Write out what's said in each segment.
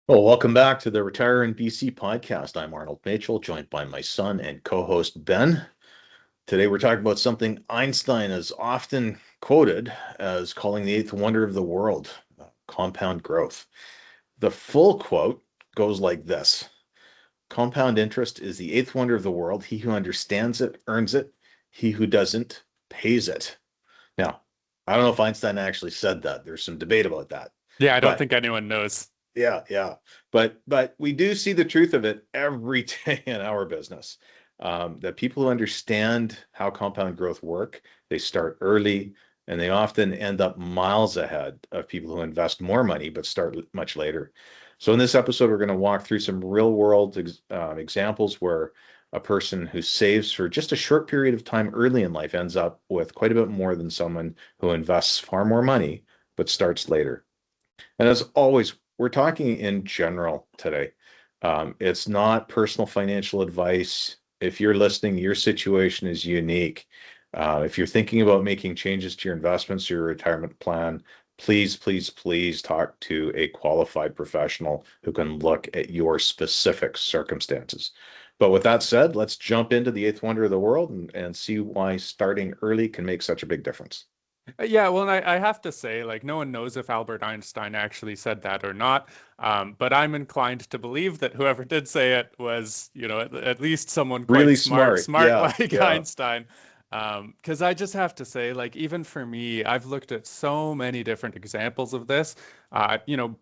Well, welcome back to the Retire in BC podcast. I'm Arnold Mitchell, joined by my son and co-host Ben. Today we're talking about something Einstein is often quoted as calling the eighth wonder of the world, compound growth. The full quote goes like this: compound interest is the eighth wonder of the world. He who understands it earns it. He who doesn't pays it. Now, I don't know if Einstein actually said that. There's some debate about that. Yeah, I don't But think anyone knows. yeah. But we do see the truth of it every day in our business. That people who understand how compound growth work, they start early and they often end up miles ahead of people who invest more money but start much later. So in this episode, we're going to walk through some real world examples where a person who saves for just a short period of time early in life ends up with quite a bit more than someone who invests far more money but starts later. And as always, we're talking in general today. It's not personal financial advice. If you're listening, your situation is unique. If you're thinking about making changes to your investments, your retirement plan, please talk to a qualified professional who can look at your specific circumstances. But with that said, let's jump into the eighth wonder of the world and see why starting early can make such a big difference. Yeah, well, and I have to say, like, no one knows if Albert Einstein actually said that or not. But I'm inclined to believe that whoever did say it was, at least someone quite Really smart, smart. smart Yeah, like yeah. Einstein. Because I just have to say, like, even for me, I've looked at so many different examples of this.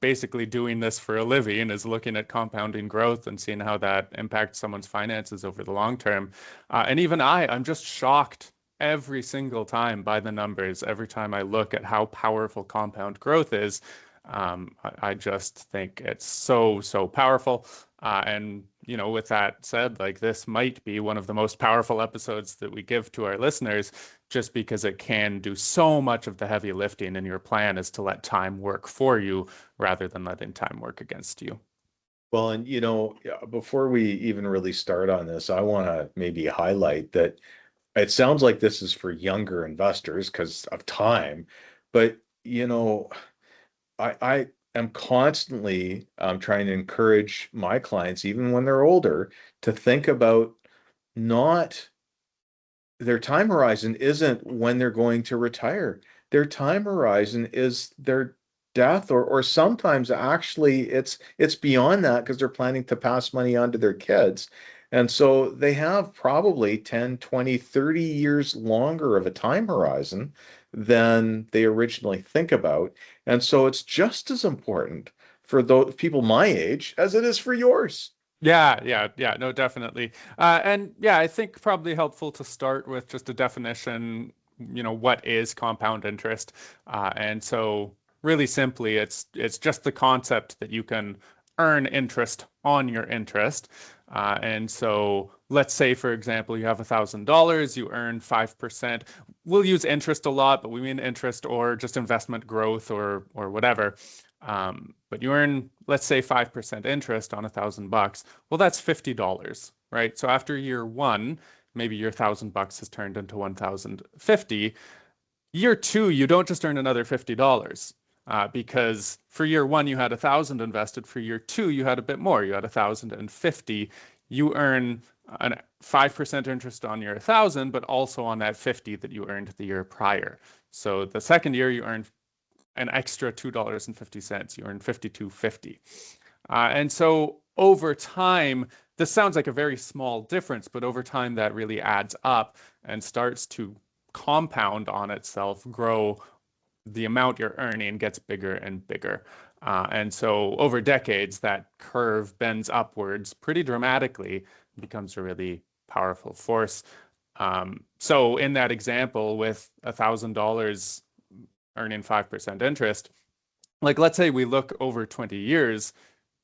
Basically doing this for a living is looking at compounding growth and seeing how that impacts someone's finances over the long term. And even I'm just shocked every single time by the numbers. Every time I look at how powerful compound growth is, I just think it's so powerful. And with that said, like, this might be one of the most powerful episodes that we give to our listeners, just because it can do so much of the heavy lifting, and your plan is to let time work for you rather than letting time work against you. Well, and yeah, before we even really start on this, I want to maybe highlight that it sounds like this is for younger investors because of time, but I am constantly trying to encourage my clients, even when they're older, to think about not their time horizon isn't when they're going to retire. Their time horizon is their death, or sometimes actually it's beyond that because they're planning to pass money on to their kids. And so they have probably 10, 20, 30 years longer of a time horizon than they originally think about. And so it's just as important for those people my age as it is for yours. Yeah, no, definitely. And yeah, I think probably helpful to start with just a definition, what is compound interest? And so really simply, it's just the concept that you can earn interest on your interest. And so let's say, for example, you have $1,000, you earn 5%. We'll use interest a lot, but we mean interest or just investment growth or whatever. But you earn, let's say, 5% interest on $1,000. Well, that's $50, right? So after year one, maybe your $1,000 has turned into 1,050. Year two, you don't just earn another $50, because for year one you had 1,000 invested. For year two, you had a bit more. You had 1,050. You earn a 5% interest on your 1,000, but also on that 50 that you earned the year prior. So the second year you earned an extra $2.50. You earn 52.50. And so over time, this sounds like a very small difference, but over time that really adds up and starts to compound on itself, grow. The amount you're earning gets bigger and bigger. And so over decades, that curve bends upwards pretty dramatically, becomes a really powerful force. So in that example with $1,000 earning 5% interest, like, let's say we look over 20 years.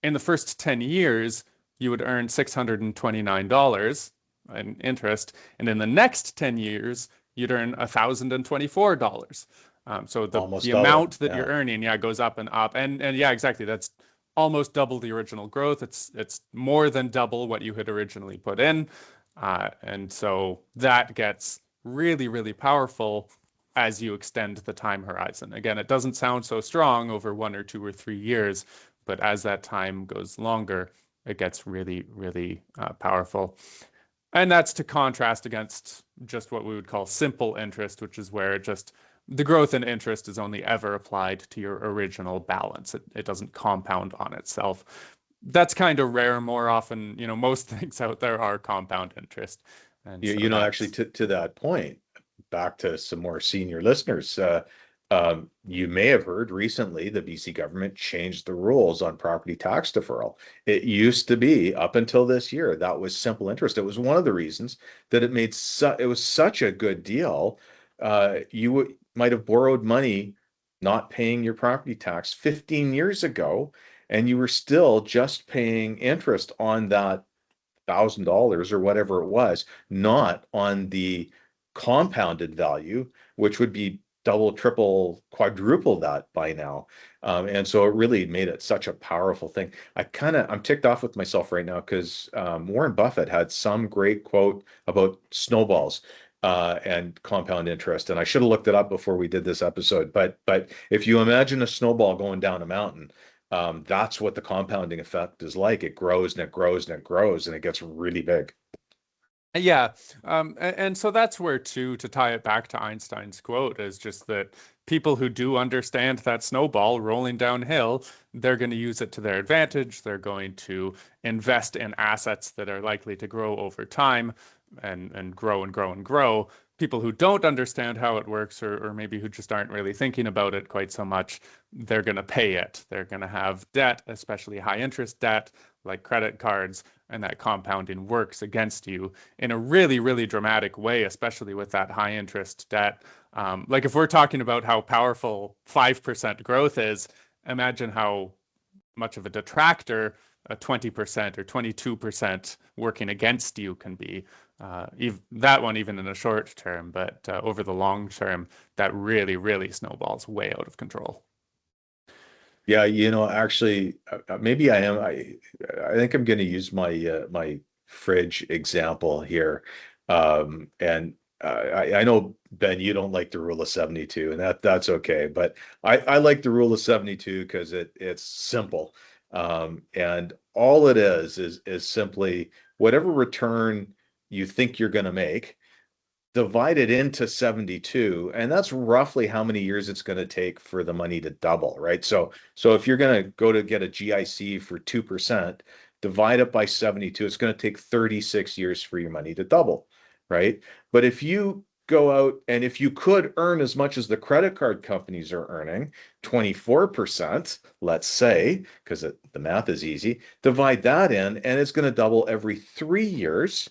In the first 10 years, you would earn $629 in interest. And in the next 10 years, you'd earn $1,024. So the Almost double. amount that you're Yeah. earning, yeah, goes up and up. And yeah, exactly. That's almost double the original growth. It's more than double what you had originally put in. And so that gets really, really powerful. as you extend the time horizon. Again, it doesn't sound so strong over 1 or 2 or 3 years, but as that time goes longer, it gets really, really powerful. And that's to contrast against just what we would call simple interest, which is where just the growth in interest is only ever applied to your original balance. It doesn't compound on itself. That's kind of rare. More often, most things out there are compound interest. And so Actually, that's, to that point, back to some more senior listeners, you may have heard recently the BC government changed the rules on property tax deferral. It used to be up until this year that was simple interest. It was one of the reasons that it was such a good deal. You might have borrowed money not paying your property tax 15 years ago, and you were still just paying interest on that $1,000 or whatever it was, not on the compounded value, which would be double, triple, quadruple that by now. And so it really made it such a powerful thing. I'm ticked off with myself right now because Warren Buffett had some great quote about snowballs and compound interest. And I should have looked it up before we did this episode. But if you imagine a snowball going down a mountain, that's what the compounding effect is like. It grows and it grows and it grows and it gets really big. yeah. And so that's where, too, to tie it back to Einstein's quote, is just that people who do understand that snowball rolling downhill, they're going to use it to their advantage. They're going to invest in assets that are likely to grow over time and grow and grow and grow. People who don't understand how it works, or maybe who just aren't really thinking about it quite so much, they're going to pay it. They're going to have debt, especially high interest debt, like credit cards, and that compounding works against you in a really, really dramatic way, especially with that high interest debt. Like if we're talking about how powerful 5% growth is, imagine how much of a detractor a 20% or 22% working against you can be. That one, even in the short term, but over the long term, that really, really snowballs way out of control. Yeah, actually, maybe I am. I think I'm going to use my fridge example here. And I know, Ben, you don't like the rule of 72, and that's okay. But I like the rule of 72 because it's simple. And all it is simply whatever return you think you're going to make divided into 72, and that's roughly how many years it's going to take for the money to double, right? So if you're going to go to get a GIC for 2%, divide it by 72, it's going to take 36 years for your money to double, right? But if you go out and if you could earn as much as the credit card companies are earning, 24%, let's say, because the math is easy, divide that in, and it's going to double every 3 years.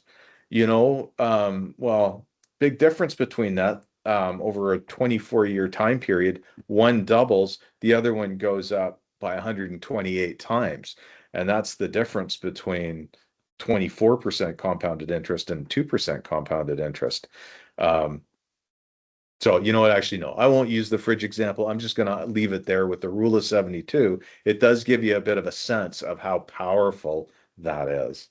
Well, big difference between that. Over a 24-year time period, one doubles, the other one goes up by 128 times. And that's the difference between 24% compounded interest and 2% compounded interest. Um, so you know what? Actually, no, I won't use the fridge example. I'm just going to leave it there with the rule of 72. It does give you a bit of a sense of how powerful that is.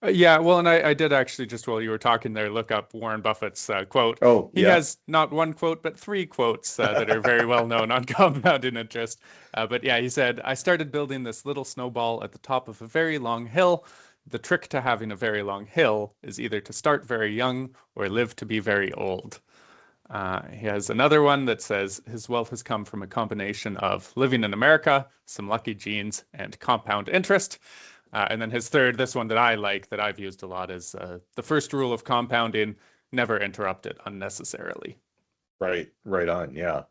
Yeah, well, and I did actually, just while you were talking there, look up Warren Buffett's quote. Oh, He yeah. has not one quote, but three quotes that are very well known on compounding interest. But yeah, he said, I started building this little snowball at the top of a very long hill. The trick to having a very long hill is either to start very young or live to be very old. He has another one that says his wealth has come from a combination of living in America, some lucky genes, and compound interest. And then his third, this one that I like, that I've used a lot, is the first rule of compounding: never interrupt it unnecessarily. Right on. Yeah.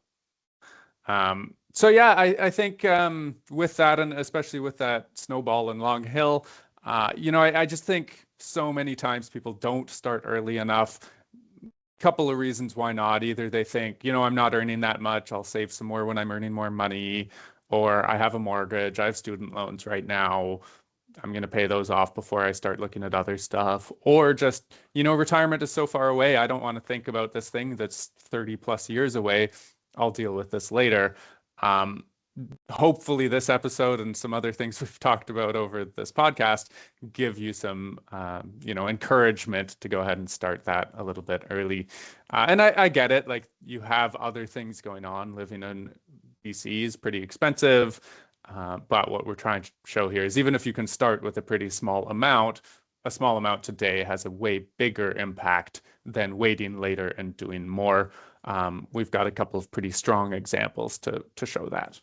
So yeah, I think with that, and especially with that snowball and long hill, I just think so many times people don't start early enough. Couple of reasons why not. Either they think, I'm not earning that much, I'll save some more when I'm earning more money, or I have a mortgage, I have student loans right now, I'm going to pay those off before I start looking at other stuff. Or just, retirement is so far away. I don't want to think about this thing that's 30 plus years away. I'll deal with this later. Um, hopefully this episode and some other things we've talked about over this podcast give you some, encouragement to go ahead and start that a little bit early. And I get it. Like you have other things going on. Living in BC is pretty expensive. But what we're trying to show here is even if you can start with a pretty small amount, a small amount today has a way bigger impact than waiting later and doing more. We've got a couple of pretty strong examples to show that.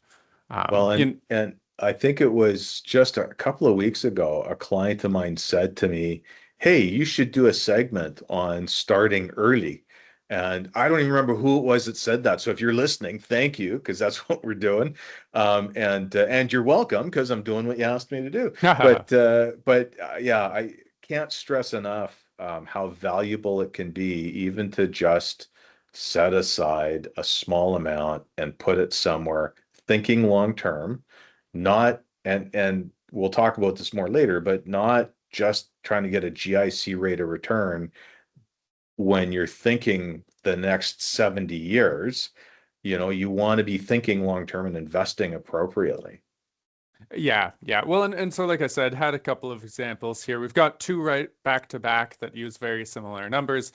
Well, You, and I think it was just a couple of weeks ago, a client of mine said to me, "Hey, you should do a segment on starting early." And I don't even remember who it was that said that. So if you're listening, thank you, because that's what we're doing. And you're welcome because I'm doing what you asked me to do. Yeah, I can't stress enough how valuable it can be, even to just set aside a small amount and put it somewhere thinking long term, not and we'll talk about this more later, but not just trying to get a GIC rate of return when you're thinking the next 70 years. You want to be thinking long term and investing appropriately. Yeah, yeah. Well, and so like I said, had a couple of examples here. We've got two right back to back that use very similar numbers.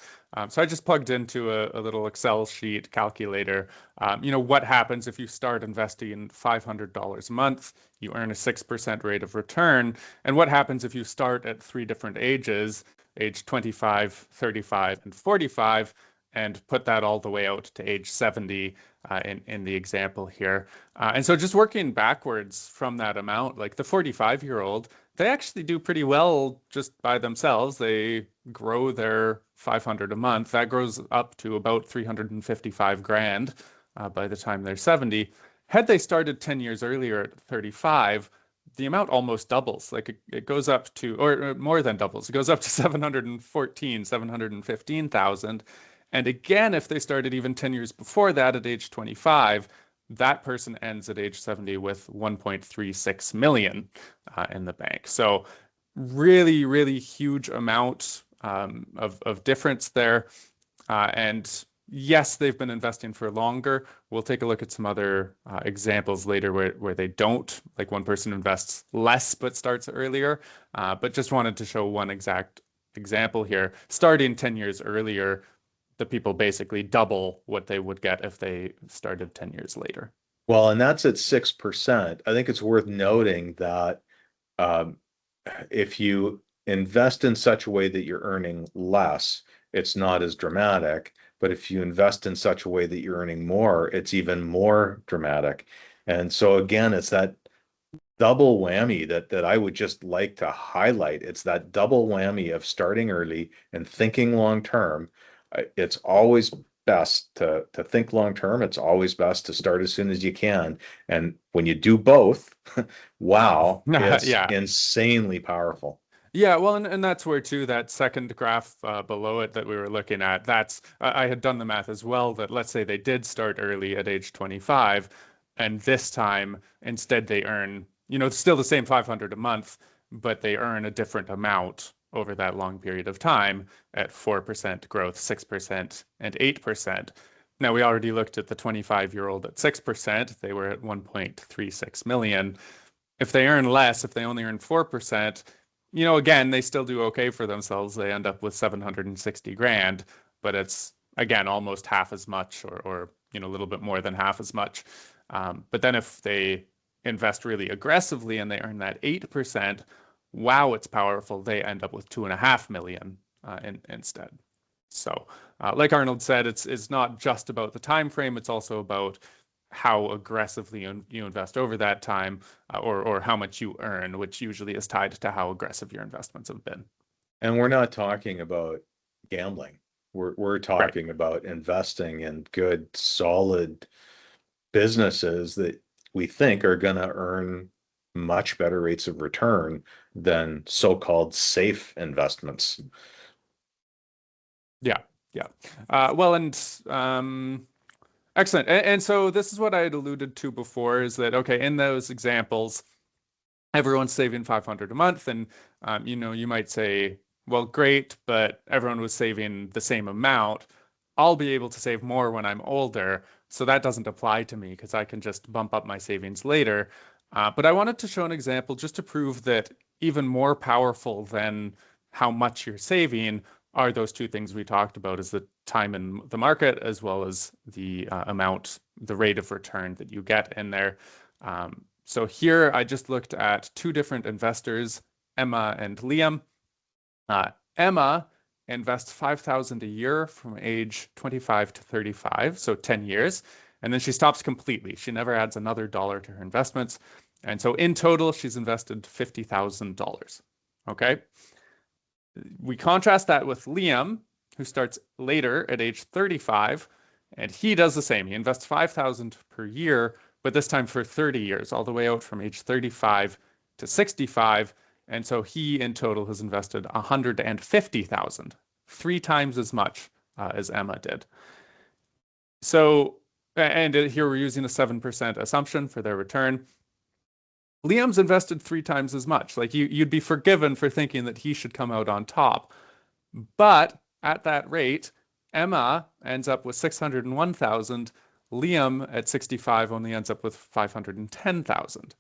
So I just plugged into a little Excel sheet calculator. What happens if you start investing in $500 a month, you earn a 6% rate of return. And what happens if you start at three different ages, age 25, 35, and 45, and put that all the way out to age 70 in the example here. And so just working backwards from that amount, like the 45-year-old, they actually do pretty well just by themselves. They grow their 500 a month. That grows up to about 355 grand by the time they're 70. Had they started 10 years earlier at 35, the amount almost doubles. Like it goes up to, or more than doubles. It goes up to 715,000. And again, if they started even 10 years before that at age 25, that person ends at age 70 with 1.36 million in the bank. So really, really huge amount of difference there. And yes, they've been investing for longer. We'll take a look at some other examples later where they don't, like one person invests less but starts earlier. But just wanted to show one exact example here. Starting 10 years earlier, the people basically double what they would get if they started 10 years later. Well, and that's at 6%. I think it's worth noting that um, if you invest in such a way that you're earning less, it's not as dramatic. But if you invest in such a way that you're earning more, it's even more dramatic. And so again, it's that double whammy that I would just like to highlight. It's that double whammy of starting early and thinking long term. It's always best to think long term. It's always best to start as soon as you can. And when you do both, wow, it's Yeah. insanely powerful. Yeah, well, and that's where too that second graph below it that we were looking at, that's I had done the math as well that let's say they did start early at age 25 and this time instead they earn, still the same 500 a month, but they earn a different amount over that long period of time at 4% growth, 6% and 8%. Now we already looked at the 25-year-old at 6%, they were at 1.36 million. If they earn less, if they only earn 4%, again, they still do okay for themselves. They end up with 760 grand, but it's again almost half as much or a little bit more than half as much. But then if they invest really aggressively and they earn that 8%, wow, it's powerful. They end up with 2.5 million instead. So, like Arnold said, it's not just about the time frame, it's also about how aggressively you invest over that time, or how much you earn, which usually is tied to how aggressive your investments have been. And we're not talking about gambling. We're Right. talking about investing in good, solid businesses that we think are going to earn much better rates of return than so-called safe investments. Yeah. Yeah. Well, and excellent. And so this is what I had alluded to before is that, okay, in those examples, everyone's saving 500 a month. And, you might say, well, great, but everyone was saving the same amount. I'll be able to save more when I'm older. So that doesn't apply to me because I can just bump up my savings later. But I wanted to show an example just to prove that even more powerful than how much you're saving are those two things we talked about, is the time in the market as well as the amount, the rate of return that you get in there. So here I just looked at two different investors, Emma and Liam. Emma invests 5,000 a year from age 25 to 35, so 10 years, and then she stops completely. She never adds another dollar to her investments. And so in total, she's invested $50,000. Okay. We contrast that with Liam, who starts later at age 35, and he does the same. He invests 5,000 per year, but this time for 30 years, all the way out from age 35 to 65. And so he in total has invested 150,000, three times as much as Emma did. So, and here we're using a 7% assumption for their return. Liam's invested three times as much. Like you'd be forgiven for thinking that he should come out on top. But at that rate, Emma ends up with 601,000. Liam at 65 only ends up with 510,000.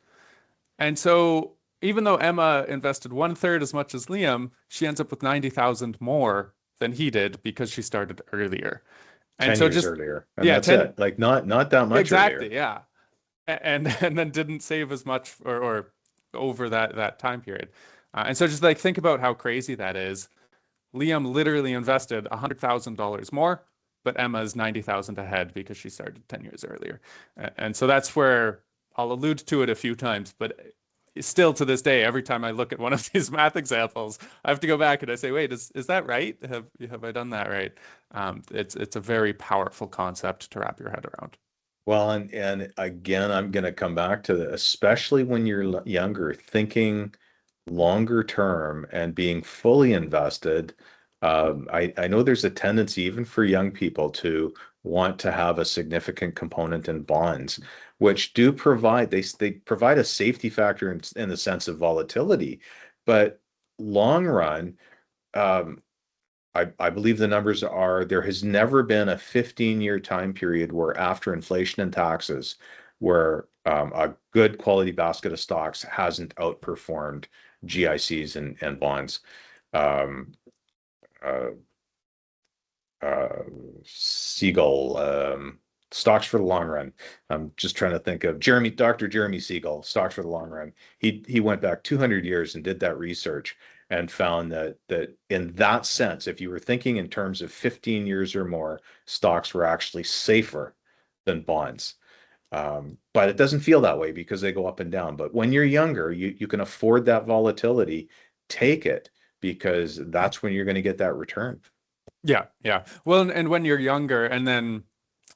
And so even though Emma invested one third as much as Liam, she ends up with 90,000 more than he did because she started earlier. And 10 so years just, earlier. And yeah, that's 10, it. Like not that much exactly, earlier. yeah. And then didn't save as much or over that time period. And so just like think about how crazy that is. Liam literally invested $100,000 more, but Emma's 90,000 ahead because she started 10 years earlier. And so that's where I'll allude to it a few times, but still to this day, every time I look at one of these math examples, I have to go back and I say, wait, is that right? Have I done that right? It's a very powerful concept to wrap your head around. Well, and again, I'm going to come back to that, especially when you're younger, thinking longer term and being fully invested. I know there's a tendency, even for young people, to want to have a significant component in bonds, which do provide they provide a safety factor in the sense of volatility, but long run. Um, I believe the numbers are there has never been a 15-year time period where after inflation and taxes, where a good quality basket of stocks hasn't outperformed GICs and bonds. Um, uh, uh, Siegel, Stocks for the Long Run. I'm just trying to think of Dr. Jeremy Siegel, Stocks for the Long Run. He went back 200 years and did that research and found that in that sense, if you were thinking in terms of 15 years or more, stocks were actually safer than bonds. But it doesn't feel that way because they go up and down. But when you're younger, you can afford that volatility, take it because that's when you're going to get that return. Yeah, yeah. Well, and when you're younger, and then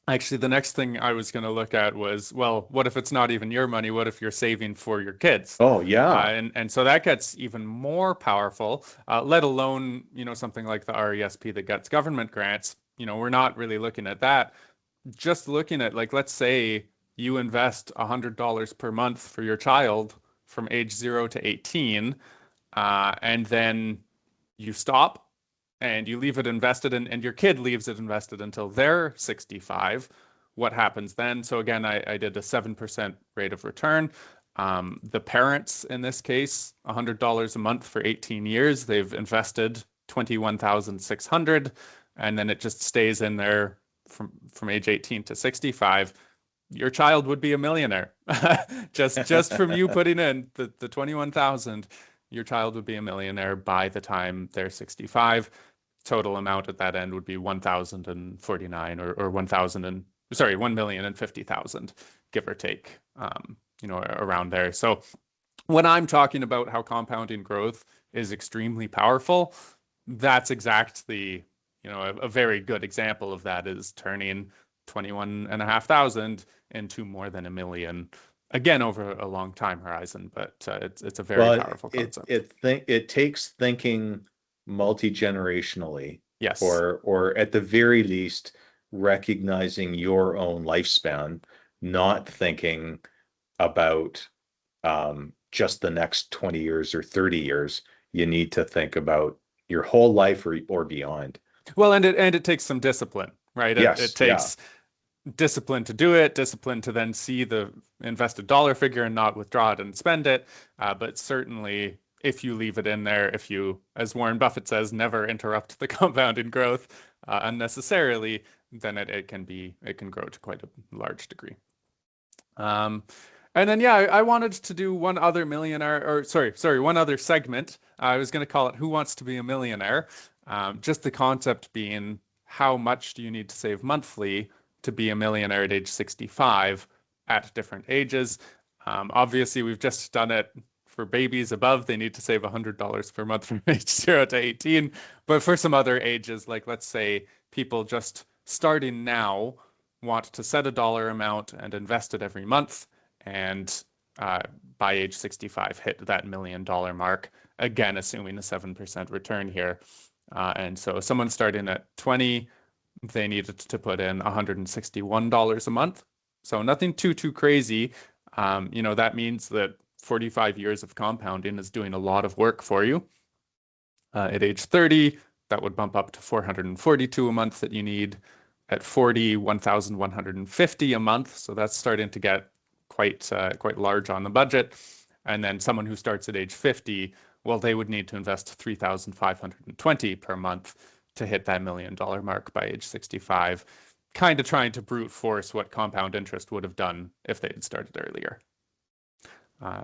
actually the next thing I was going to look at was, well, what if it's not even your money? What if you're saving for your kids? Oh, yeah. And so that gets even more powerful, let alone, something like the RESP that gets government grants. We're not really looking at that. Just looking at, like, let's say you invest $100 per month for your child from age 0 to 18, and then you stop and you leave it invested and your kid leaves it invested until they're 65. What happens then? So again, I did a 7% rate of return. The parents in this case, $100 a month for 18 years, they've invested 21,600, and then it just stays in there from age 18 to 65. Your child would be a millionaire. Just from you putting in the 21,000, your child would be a millionaire by the time they're 65. Total amount at that end would be 1,049 or 1,000 and sorry, 1,050,000, give or take, around there. So when I'm talking about how compounding growth is extremely powerful, that's exactly, a very good example of that is turning 21,500 into more than a million, again, over a long time horizon, but it's a very Well, powerful concept. it takes thinking multi-generationally, Yes. or at the very least recognizing your own lifespan, not thinking about just the next 20 years or 30 years. You need to think about your whole life or beyond. Well, and it takes some discipline, right? It Yes, yeah. takes discipline to do it, discipline to then see the invested dollar figure and not withdraw it and spend it. But certainly, if you leave it in there, if you, as Warren Buffett says, never interrupt the compounding growth unnecessarily, then it can grow to quite a large degree. And then yeah, I wanted to do one other millionaire, or sorry, one other segment. I was going to call it "Who Wants to Be a Millionaire?" Just the concept being, how much do you need to save monthly to be a millionaire at age 65 at different ages? Obviously, we've just done it for babies above. They need to save $100 per month from age 0 to 18. But for some other ages, like let's say people just starting now want to set a dollar amount and invest it every month, and by age 65 hit that $1 million mark, again assuming a 7% return here. And so someone starting at 20, they needed to put in $161 a month. So nothing too crazy. That means that 45 years of compounding is doing a lot of work for you. At age 30, that would bump up to 442 a month that you need. At 40, 1,150 a month. So that's starting to get quite large on the budget. And then someone who starts at age 50, well, they would need to invest 3,520 per month to hit that $1 million mark by age 65, kind of trying to brute force what compound interest would have done if they had started earlier.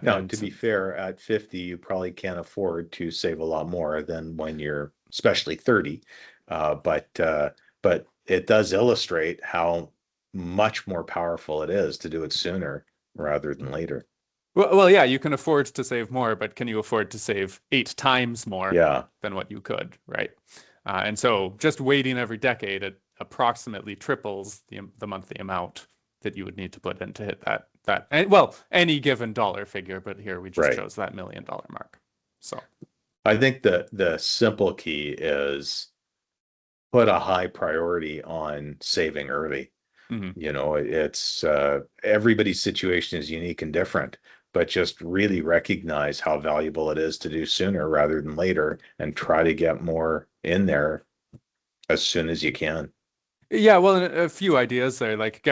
Now, to be fair, at 50, you probably can't afford to save a lot more than when you're especially 30. But it does illustrate how much more powerful it is to do it sooner rather than later. Well, yeah, you can afford to save more, but can you afford to save 8 times more Yeah, than what you could, right? And so just waiting every decade, it approximately triples the monthly amount that you would need to put in to hit and well, any given dollar figure, but here we just right. chose that $1 million mark. So I think the simple key is put a high priority on saving early. mhm. It's everybody's situation is unique and different, but just really recognize how valuable it is to do sooner rather than later and try to get more in there as soon as you can. Yeah, well, and a few ideas there, like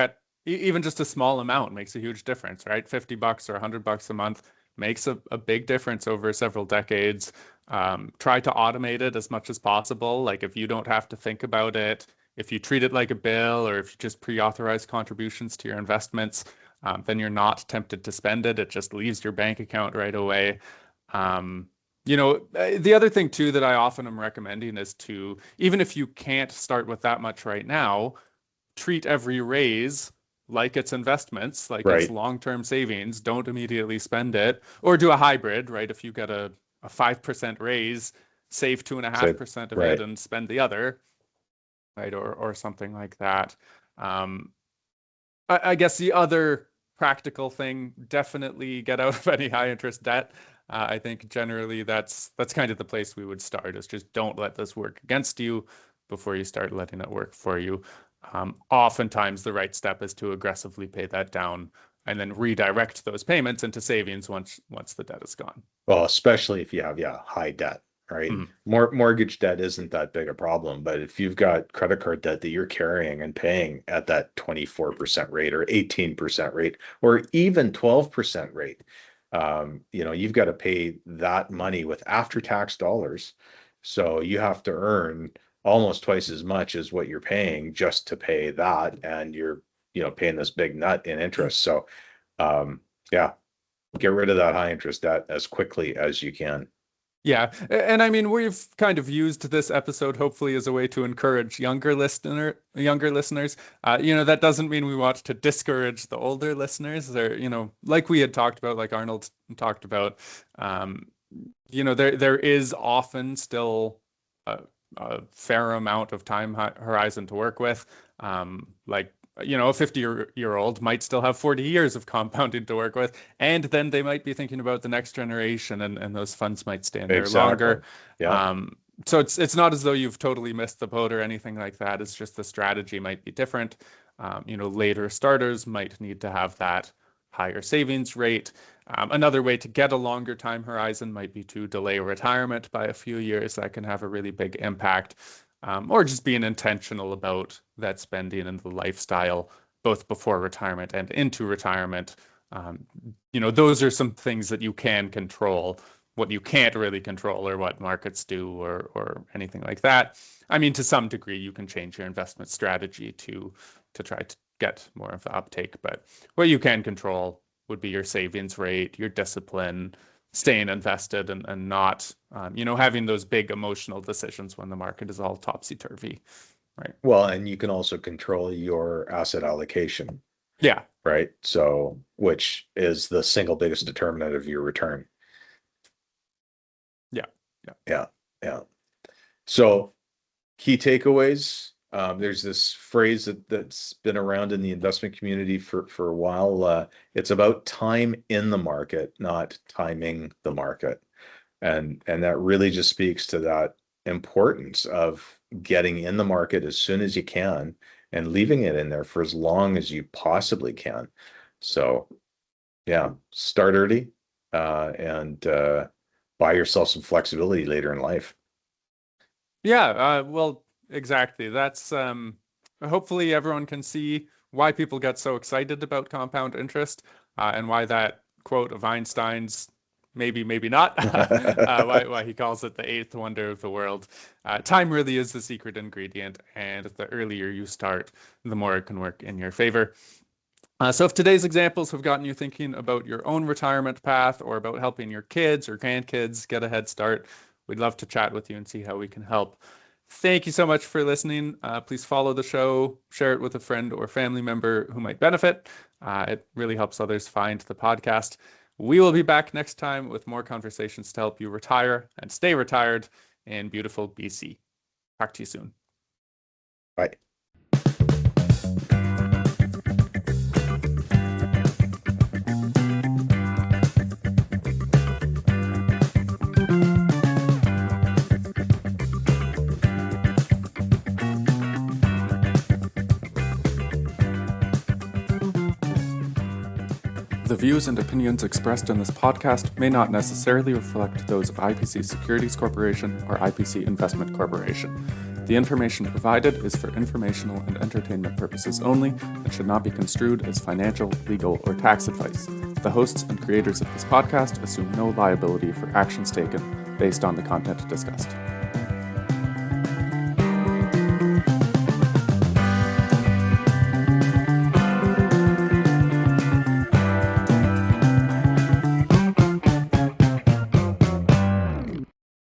even just a small amount makes a huge difference, right? $50 or $100 a month makes a big difference over several decades. Try to automate it as much as possible. Like if you don't have to think about it, if you treat it like a bill, or if you just pre-authorize contributions to your investments, then you're not tempted to spend it. It just leaves your bank account right away. Um, the other thing too that I often am recommending is to, even if you can't start with that much right now, treat every raise like it's investments, like it's Right. long-term savings. Don't immediately spend it, or do a hybrid, right? If you get a 5% raise, save two and a half So, percent of it right. and spend the other, right? Or something like that. Um, I guess the other practical thing, definitely get out of any high interest debt. I think generally that's kind of the place we would start, is just don't let this work against you before you start letting it work for you. Oftentimes the right step is to aggressively pay that down and then redirect those payments into savings once the debt is gone. Well, especially if you have, yeah, high debt, right? Mhm. Mortgage debt isn't that big a problem, but if you've got credit card debt that you're carrying and paying at that 24% rate or 18% rate or even 12% rate, you've got to pay that money with after-tax dollars. So you have to earn almost twice as much as what you're paying just to pay that, and you're, paying this big nut in interest. So, yeah, get rid of that high interest debt as quickly as you can. Yeah, and I mean we've kind of used this episode hopefully as a way to encourage younger listeners. That doesn't mean we want to discourage the older listeners. Or like we had talked about, like Arnold talked about, um, there is often still a fair amount of time horizon to work with. Like a 50-year-old might still have 40 years of compounding to work with, and then they might be thinking about the next generation, and those funds might stay in there Exactly. longer. Yeah. So it's not as though you've totally missed the boat or anything like that. It's just the strategy might be different. Later starters might need to have that higher savings rate. Another way to get a longer time horizon might be to delay retirement by a few years. That can have a really big impact. Or just being intentional about that spending and the lifestyle both before retirement and into retirement. Those are some things that you can control. What you can't really control are what markets do or anything like that. I mean, to some degree, you can change your investment strategy to try to get more of the uptake, but what you can control would be your savings rate, your discipline, staying invested, and not, having those big emotional decisions when the market is all topsy-turvy, right? Well, and you can also control your asset allocation, Yeah. right? So, which is the single biggest determinant of your return. Yeah. Yeah. Yeah. So, key takeaways. There's this phrase that's been around in the investment community for a while. It's about time in the market, not timing the market. And that really just speaks to that importance of getting in the market as soon as you can and leaving it in there for as long as you possibly can. So yeah, start early and buy yourself some flexibility later in life. Yeah, well, exactly. That's hopefully everyone can see why people get so excited about compound interest, and why that quote of Einstein's, maybe, maybe not, why he calls it the eighth wonder of the world. Time really is the secret ingredient, and the earlier you start, the more it can work in your favor. So if today's examples have gotten you thinking about your own retirement path or about helping your kids or grandkids get a head start, we'd love to chat with you and see how we can help. Thank you so much for listening. Please follow the show, share it with a friend or family member who might benefit. It really helps others find the podcast. We will be back next time with more conversations to help you retire and stay retired in beautiful BC. Talk to you soon. Bye. The views and opinions expressed in this podcast may not necessarily reflect those of IPC Securities Corporation or IPC Investment Corporation. The information provided is for informational and entertainment purposes only and should not be construed as financial, legal, or tax advice. The hosts and creators of this podcast assume no liability for actions taken based on the content discussed.